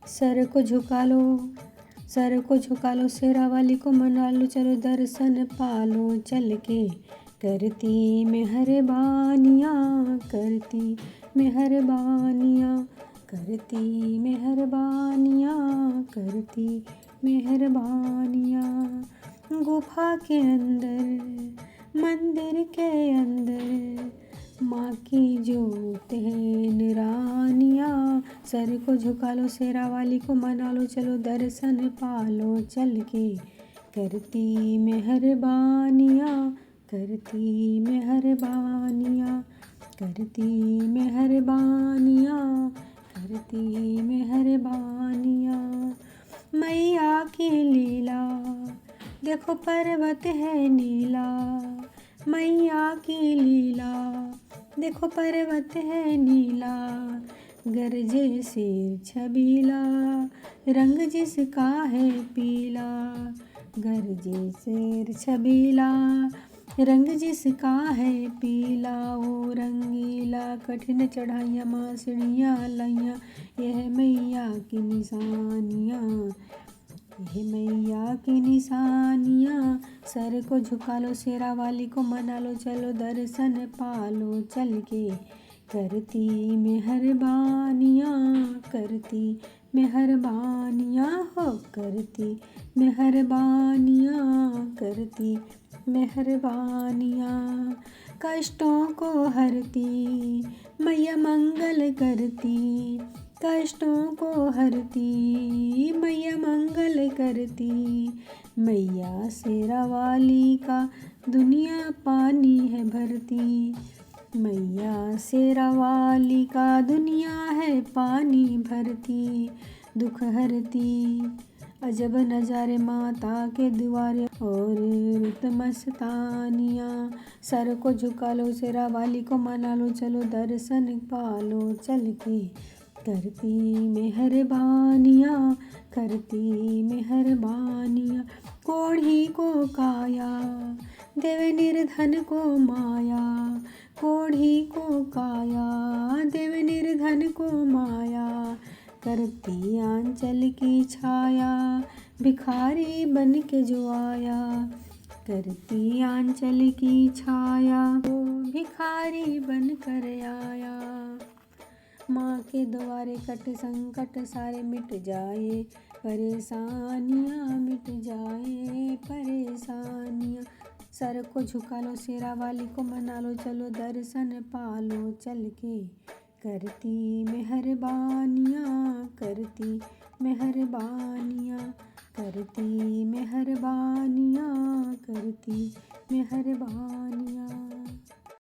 Sir को झुका लो, sir को झुका लो, शेरा वाली को मना लो, चलो दर्शन पालो चल के। करती मेहरबानियाँ, करती मेहरबानियाँ, करती मेहरबानियाँ, करती मेहरबानियाँ। गुफा के अंदर, मंदिर के अंदर, माँ की जोत है निरानियाँ। सर को झुका लो, शेरा वाली को मना लो, चलो दर्शन पालो चल के। करती मेहरबानियाँ, करती मेहरबानियाँ, करती मेहरबानियाँ, करती मेहरबानियाँ। मैया की लीला देखो पर्वत है नीला, मैया की लीला देखो पर्वत है नीला। गरजे शेर छबीला, रंग जिसका है पीला। गरजे शेर छबीला, रंग जिसका है पीला। ओ रंगीला कठिन चढ़ाइयाँ, माँ सीढ़ियाँ लाइयाँ, यह मैया की निशानियाँ, ये मैया की निशानियाँ। सर को झुका लो, शेरा वाली को मना लो, चलो दर्शन पालो चल के। करती मेहरबानियाँ, करती मेहरबानियाँ हो, करती मेहरबानियाँ, करती मेहरबानियाँ। कष्टों को हरती मैया मंगल करती, कष्टों को हरती मैया मंगल करती। मैया शेरा वाली का दुनिया पानी है भरती, मैया शेरा वाली का दुनिया है पानी भरती। दुख हरती अजब नज़ारे माता के द्वारे और रुत मस्तानियाँ। सर को झुका लो, शेरा वाली को मना लो, चलो दर्शन पालो चल के। करती मेहरबानियाँ, करती मेहरबानियाँ। कोढ़ी को काया देव निर्धन को माया, कोढ़ी को काया देव निर्धन को माया। करती आंचल की छाया भिखारी बन के जो आया, करती आंचल की छाया वो भिखारी बन कर आया। माँ के द्वारे कट संकट सारे मिट जाए, परेशानियाँ मिट जाए परेशानियाँ। सर को झुका लो, शेरा वाली को मना लो, चलो दर्शन पालो चल के। करती मेहरबानियाँ, करती मेहरबानियाँ, करती मेहरबानियाँ, करती मेहरबानियाँ।